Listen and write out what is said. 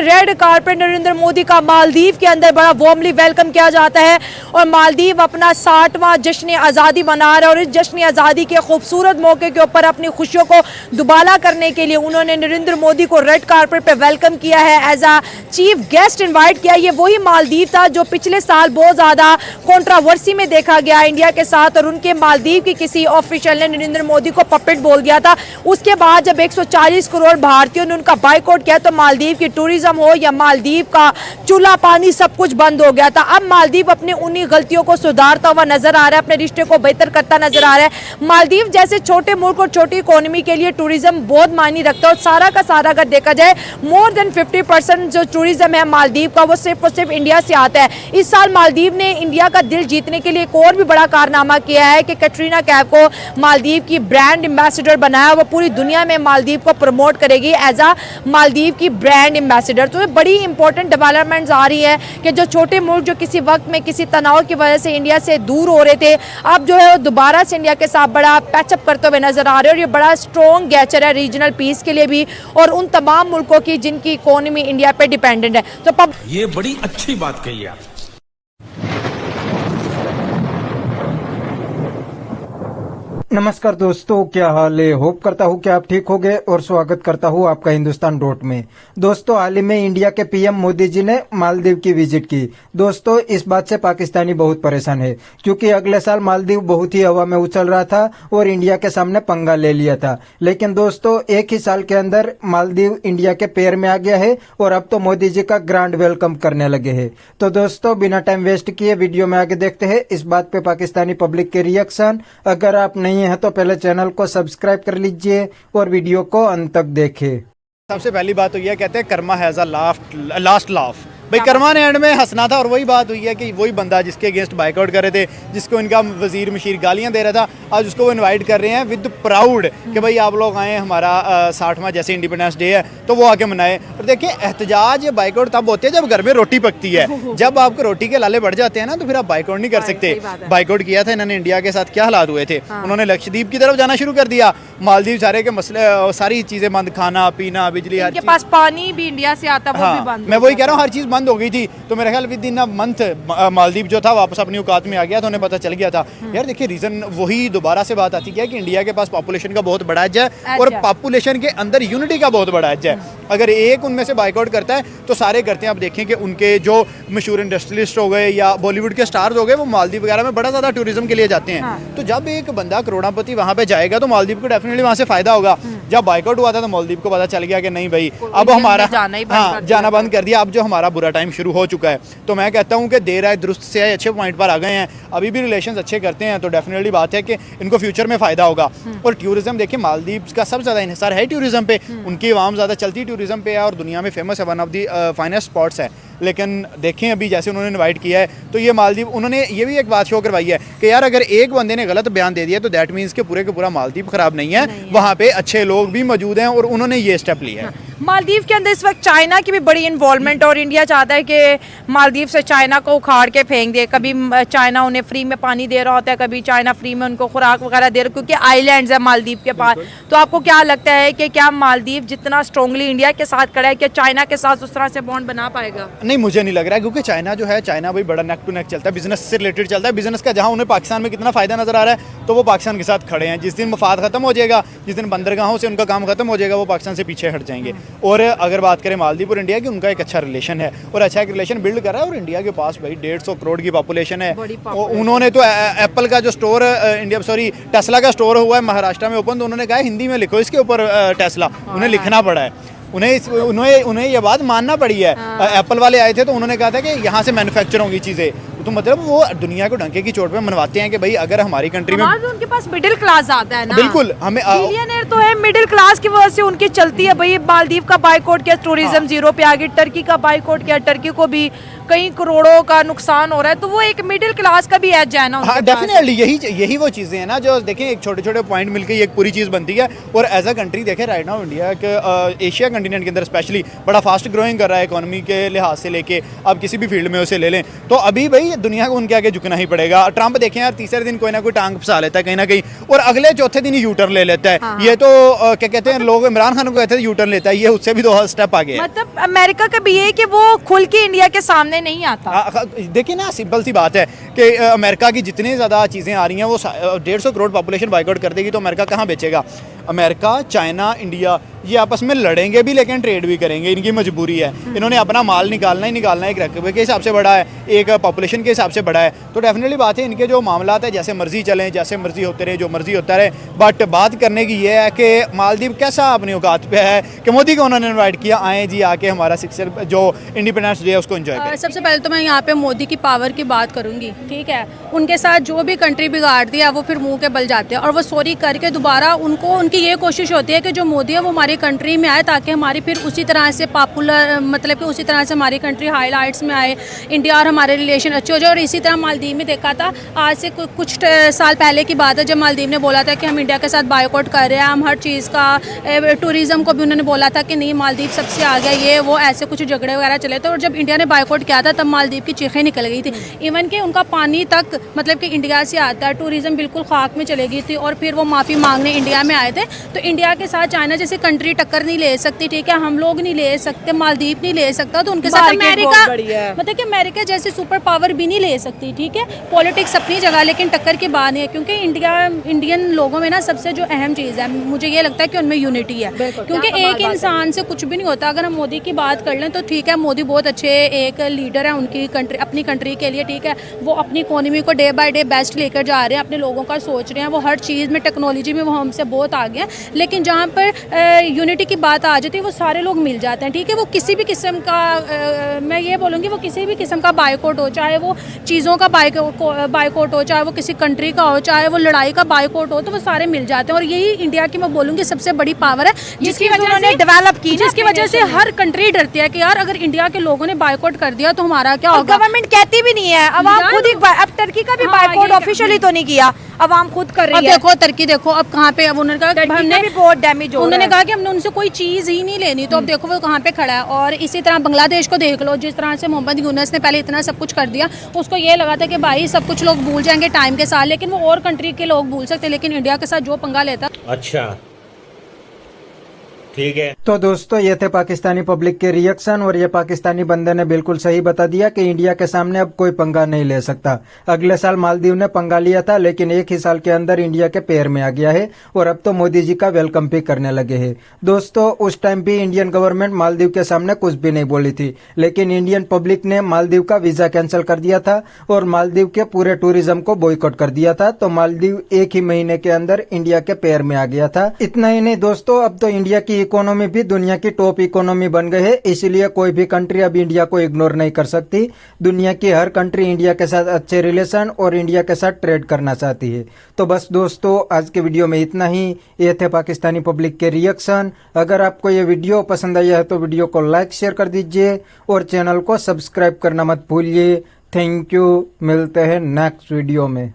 Red carpet Narendra Modi का मालदीव के अंदर बड़ा वार्मली वेलकम किया जाता है और मालदीव अपना 60वां जश्न आज़ादी मना रहा है और इस जश्न आज़ादी के खूबसूरत मौके के ऊपर अपनी खुशियों को दुबाला करने के लिए उन्होंने नरेंद्र मोदी को रेड कारपेट पे वेलकम किया है, एज आ चीफ गेस्ट इन्वाइट किया। ये वही मालदीव था जो पिछले साल बहुत ज़्यादा कंट्रोवर्सी में देखा गया इंडिया के साथ और उनके मालदीव की किसी ऑफिशियल ने नरेंद्र मोदी को पपेट बोल दिया था। उसके बाद जब 140 करोड़ भारतीयों ने उनका बाइकआउट किया तो मालदीव की टूरिज्म हो या मालदीव का चूल्हा पानी सब कुछ बंद हो गया था। अब मालदीव अपने उन्हीं गलतियों को सुधारता हुआ नजर आ रहा है, अपने रिश्ते को बेहतर करता नजर आ रहा है। मालदीव जैसे छोटे मुल्क और छोटी इकोनॉमी के लिए टूरिज्म बहुत मायने रखता है और सारा का सारा अगर देखा जाए मोर देन 50% जो टूरिज्म है मालदीव का वो सिर्फ और सिर्फ इंडिया से आता है। इस साल मालदीव ने इंडिया का दिल जीतने के लिए एक और भी बड़ा कारनामा किया है कि कैटरीना कैफ को मालदीव की ब्रांड एम्बेसडर बनाया। वो पूरी दुनिया में मालदीव को प्रमोट करेगी एज आ मालदीव की ब्रांड एम्बेसडर। तो ये बड़ी इंपॉर्टेंट डेवलपमेंट्स आ रही है कि जो छोटे मुल्क जो किसी वक्त में किसी तनाव की वजह से इंडिया से दूर हो रहे थे अब जो है वो दोबारा से इंडिया के साथ बड़ा पैचअप करते हुए नजर आ रहे हैं और ये बड़ा स्ट्रॉन्ग गेस्चर है रीजनल पीस के लिए भी और उन तमाम मुल्कों की जिनकी इकोनॉमी इंडिया पे डिपेंडेंट है। तो ये बड़ी अच्छी बात कही है। नमस्कार दोस्तों, क्या हाल है? होप करता हूँ कि आप ठीक होंगे और स्वागत करता हूँ आपका हिंदुस्तान डॉट में। दोस्तों, हाल ही में इंडिया के पीएम मोदी जी ने मालदीव की विजिट की। दोस्तों, इस बात से पाकिस्तानी बहुत परेशान है क्योंकि अगले साल मालदीव बहुत ही हवा में उछल रहा था और इंडिया के सामने पंगा ले लिया था। लेकिन दोस्तों, एक ही साल के अंदर मालदीव इंडिया के पैर में आ गया है और अब तो मोदी जी का ग्रांड वेलकम करने लगे हैं। तो दोस्तों, बिना टाइम वेस्ट किए वीडियो में आगे देखते हैं इस बात पे पाकिस्तानी पब्लिक के रिएक्शन। अगर आप नहीं है तो पहले चैनल को सब्सक्राइब कर लीजिए और वीडियो को अंत तक देखें। सबसे पहली बात तो यह कहते हैं Karma has a last laugh. भाई कर्मा ने एंड में हंसना था और वही बात हुई है कि वही बंदा जिसके अगेंस्ट बाइकआउट कर रहे थे, जिसको इनका वजीर मशीर गालियां दे रहा था, आज उसको वो इनवाइट कर रहे हैं विद प्राउड कि भाई आप लोग आए, हमारा 60वां जैसे इंडिपेंडेंस डे है तो वो आके मनाए। और देखिए, एहतजाज बाइकआउट तब होते हैं जब घर में रोटी पकती है। जब आपको रोटी के लाले बढ़ जाते हैं ना तो फिर आप बाइकआउट नहीं कर सकते। बाइकआउट किया था इन्होंने इंडिया के साथ, क्या हालात हुए थे। उन्होंने लक्षद्वीप की तरफ जाना शुरू कर दिया, मालदीव सारे के मसले सारी चीजें बंद, खाना पीना बिजली, हर चीज। पास पानी भी इंडिया से आता वो भी बंद। मैं वही कह रहा हूँ, हर चीज बंद हो गई थी। तो मेरे ख्याल with in a month Maldives जो था वापस अपनी औकात में आ गया, तो उन्हें पता चल गया था। यार देखिए, रीजन वही दोबारा से बात आती है कि इंडिया के पास पॉपुलेशन का बहुत बड़ा एज है और पॉपुलेशन के अंदर यूनिटी का बहुत बड़ा एज है। अगर एक उनमें से बाइकआउट करता है तो सारे करते हैं। आप देखें कि उनके जो मशहूर इंडस्ट्रियलिस्ट हो गए या बॉलीवुड के स्टार्स हो गए वो मालदीव वगैरह में बड़ा ज्यादा टूरिज्म के लिए जाते हैं। तो जब एक बंदा करोड़पति वहां पे जाएगा तो मालदीव को डेफिनेटली वहां से फायदा होगा। जब बाइकआउट हुआ था तो मालदीव को पता चल गया कि नहीं भाई, अब हमारा जाना बंद कर दिया, अब जो हमारा बुरा टाइम शुरू हो चुका है। तो मैं कहता हूँ कि देर आए दुरुस्त से आए, अच्छे पॉइंट पर आ गए हैं, अभी भी रिलेशंस अच्छे करते हैं तो डेफिनेटली बात है कि इनको फ्यूचर में फायदा होगा। और टूरिज्म देखिए, मालदीव का सबसे ज्यादा इन्हिसार है टूरिज्म पे, उनकी आवाम ज्यादा चलती टूरिज्म पे है और दुनिया में फेमस है, one of the finest spots है। लेकिन देखें अभी जैसे उन्होंने इनवाइट किया है तो ये मालदीव, उन्होंने ये भी एक बात शो करवाई है कि यार अगर एक बंदे ने गलत बयान दे दिया तो दैट मीन्स के पूरे का पूरा मालदीव खराब नहीं है, वहाँ पे अच्छे लोग भी मौजूद हैं और उन्होंने ये स्टेप लिया है। मालदीव के अंदर इस वक्त चाइना की भी बड़ी इन्वॉल्वमेंट और इंडिया चाहता है कि मालदीव से चाइना को उखाड़ के फेंक दे। कभी चाइना उन्हें फ्री में पानी दे रहा होता है, कभी चाइना फ्री में उनको खुराक वगैरह दे रहा, क्योंकि आइलैंड्स है मालदीव के पास। तो आपको क्या लगता है कि क्या मालदीव जितना स्ट्रांगली इंडिया के साथ खड़ा है, क्या चाइना के साथ उस तरह से बॉन्ड बना पाएगा? नहीं, मुझे नहीं लग रहा है, क्योंकि चाइना जो है, चाइना भाई बड़ा नेक टू नेक चलता है, बिजनेस से रिलेटेड चलता है। बिजनेस का जहाँ उन्हें पाकिस्तान में कितना फायदा नजर आ रहा है तो वो पाकिस्तान के साथ खड़े हैं। जिस दिन मफाद खत्म हो जाएगा, जिस दिन बंदरगाहों से उनका काम खत्म हो जाएगा, वो पाकिस्तान से पीछे हट जाएंगे। और अगर बात करें मालदीव और इंडिया की, उनका एक अच्छा रिलेशन है और अच्छा एक रिलेशन बिल्ड कर रहा है। और इंडिया के पास भाई 150 करोड़ की पॉपुलेशन है। उन्होंने तो एप्पल का जो स्टोर टेस्ला का स्टोर हुआ है महाराष्ट्र में ओपन, तो उन्होंने कहा हिंदी में लिखो इसके ऊपर टेस्ला, उन्हें लिखना पड़ा है। उन्हें ये बात मानना पड़ी है। एप्पल वाले आए थे तो उन्होंने कहा था कि यहाँ से मैन्युफैक्चर होंगी चीज़ें, तो मतलब वो दुनिया को डंके की चोट पे मनवाते हैं कि भाई अगर हमारी कंट्री में उनके पास मिडिल क्लास आता है ना। बिल्कुल, हमें बिलियनर तो है, मिडिल क्लास की वजह से उनकी चलती है। भाई मालदीव का बाइकआउट किया, टूरिज्म जीरो पे आ गई। टर्की का बाइकआउट किया, टर्की को भी कई करोड़ों का नुकसान हो रहा है, तो वो एक मिडिल क्लास का भी एज है ना। हाँ, डेफिनेटली यही वो चीज़ें हैं ना जो देखें एक छोटे छोटे पॉइंट मिलकर एक पूरी चीज़ बनती है। और एज अ कंट्री देखें राइट नाउ इंडिया एक एशिया कंटिनेंट के अंदर स्पेशली बड़ा फास्ट ग्रोइंग कर रहा है इकोनॉमी के लिहाज से लेके, आप किसी भी फील्ड में उसे ले लें। तो अभी भाई देखिए दुनिया को उनके आगे झुकना ही पड़ेगा। ट्रंप देखें यार, तीसरे दिन कोई ना कोई टांग फंसा लेता है कहीं ना कहीं, और अगले चौथे दिन ही यू टर्न ले लेता है। हाँ। ये तो क्या कहते हैं लोग, इमरान खान को कहते हैं यू टर्न लेता है, ये उससे भी 2 स्टेप आगे है। मतलब अमेरिका का भी ये है कि वो खुल के इंडिया के सामने नहीं आता। देखिए ना, सिंपल सी बात है कि अमेरिका की जितनी ज़्यादा चीज़ें आ रही हैं वो 150 करोड़ पॉपुलेशन बाइकआउट कर देगी, तो अमेरिका कहाँ बेचेगा? अमेरिका, चाइना, इंडिया ये आपस में लड़ेंगे भी लेकिन ट्रेड भी करेंगे, इनकी मजबूरी है। इन्होंने अपना माल निकालना ही निकालना है, एक रकबे के हिसाब से बड़ा है, एक पॉपुलेशन के हिसाब से बड़ा है। तो डेफिनेटली बात है, इनके जो मामला है जैसे मर्जी चलें, जैसे मर्जी होते रहे, जो मर्जी होता रहे, बट बात करने की ये है कि मालदीव कैसा अपनी औकात पे है कि मोदी को उन्होंने इन्वाइट किया, आए जी आके हमारा 6 जो इंडिपेंडेंस डे है उसको एंजॉय करें। सबसे पहले तो मैं यहाँ पे मोदी की पावर की बात करूँगी, ठीक है। उनके साथ जो भी कंट्री बिगाड़ दिया वो फिर मुंह के बल जाते हैं, और वो सॉरी करके दोबारा उनकी ये कोशिश होती है कि जो मोदी है वो हमारी कंट्री में आए, ताकि हमारी फिर उसी तरह से पॉपुलर, मतलब कि उसी तरह से हमारी कंट्री हाईलाइट्स में आए, इंडिया और हमारे रिलेशन अच्छे हो जाए। और इसी तरह मालदीव में देखा था, आज से कुछ साल पहले की बात है, जब मालदीव ने बोला था कि हम इंडिया के साथ बायकॉट कर रहे हैं, हम हर चीज़ का, टूरिज़्म को भी उन्होंने बोला था कि नहीं मालदीव सबसे आगे, ये वो ऐसे कुछ झगड़े वगैरह चले थे। और जब इंडिया ने बायकॉट किया था तब मालदीव की चीखें निकल गई थी, इवन कि उनका पानी तक मतलब कि इंडिया से आता है, टूरिज़्म बिल्कुल खाक में चले गई थी, और फिर वो माफ़ी मांगने इंडिया में आए थे। तो इंडिया के साथ चाइना जैसी कंट्री टक्कर नहीं ले सकती, ठीक है, हम लोग नहीं ले सकते, मालदीव नहीं ले सकता, तो उनके साथ अमेरिका, मतलब कि अमेरिका जैसी सुपर पावर भी नहीं ले सकती, ठीक है। पॉलिटिक्स अपनी जगह, लेकिन टक्कर की बात नहीं है, क्योंकि इंडियन लोगों में ना सबसे जो अहम चीज़ है, मुझे ये लगता है कि उनमें यूनिटी है, क्योंकि एक इंसान से कुछ भी नहीं होता। अगर हम मोदी की बात कर लें तो ठीक है, मोदी बहुत अच्छे एक लीडर है उनकी कंट्री, अपनी कंट्री के लिए, ठीक है। वो अपनी इकोनॉमी को डे बाय डे बेस्ट लेकर जा रहे हैं, अपने लोगों का सोच रहे हैं, वो हर चीज़ में, टेक्नोलॉजी में वो हमसे बहुत आगे हैं। लेकिन जहाँ पर यूनिटी की बात आ जाती है वो सारे लोग मिल जाते हैं, ठीक है। वो किसी भी किस्म का मैं ये बोलूँगी, वो किसी भी किस्म का बायकॉट हो, चाहे वो चीज़ों का बायकॉट हो, चाहे वो किसी कंट्री का हो, चाहे वो लड़ाई का बायकॉट हो, तो वो सारे मिल जाते हैं। और यही इंडिया की मैं बोलूँगी सबसे बड़ी पावर है, जिसकी वजह से डेवलप की, जिसकी वजह से हर कंट्री डरती है कि यार अगर इंडिया के लोगों ने बायकॉट कर दिया तो हमारा क्या होगा। गवर्नमेंट कहती भी नहीं है, अब आप खुद ही, अब टर्की का भी बायकॉट ऑफिशियली तो नहीं किया, अब हम खुद कर रही है। देखो टर्की देखो अब कहाँ पे, अब उन्होंने कहा हमने भी बहुत डैमेज हो, उन्होंने कहा कि हमने उनसे कोई चीज़ ही नहीं लेनी, तो अब देखो वो कहाँ पे खड़ा है। और इसी तरह बांग्लादेश को देख लो, जिस तरह से मोहम्मद यूनुस ने पहले इतना सब कुछ कर दिया, उसको ये लगा था कि भाई सब कुछ लोग भूल जाएंगे टाइम के साथ, लेकिन वो और कंट्री के लोग भूल सकते, लेकिन इंडिया के साथ जो पंगा लेता। अच्छा ठीक है। तो दोस्तों ये थे पाकिस्तानी पब्लिक के रिएक्शन, और ये पाकिस्तानी बंदे ने बिल्कुल सही बता दिया कि इंडिया के सामने अब कोई पंगा नहीं ले सकता। अगले साल मालदीव ने पंगा लिया था, लेकिन एक ही साल के अंदर इंडिया के पैर में आ गया है, और अब तो मोदी जी का वेलकम भी करने लगे हैं। दोस्तों उस टाइम भी इंडियन गवर्नमेंट मालदीव के सामने कुछ भी नहीं बोली थी, लेकिन इंडियन पब्लिक ने मालदीव का वीजा कैंसिल कर दिया था और मालदीव के पूरे टूरिज्म को बॉयकॉट कर दिया था। तो मालदीव एक ही महीने के अंदर इंडिया के पैर में आ गया था। इतना ही नहीं दोस्तों, अब तो इंडिया की इकोनॉमी भी दुनिया की टॉप इकोनॉमी बन गई है, इसलिए कोई भी कंट्री अब इंडिया को इग्नोर नहीं कर सकती। दुनिया की हर कंट्री इंडिया के साथ अच्छे रिलेशन और इंडिया के साथ ट्रेड करना चाहती है। तो बस दोस्तों आज के वीडियो में इतना ही। ये थे पाकिस्तानी पब्लिक के रिएक्शन। अगर आपको ये वीडियो पसंद आया है तो वीडियो को लाइक शेयर कर दीजिए और चैनल को सब्सक्राइब करना मत भूलिए। थैंक यू, मिलते हैं नेक्स्ट वीडियो में।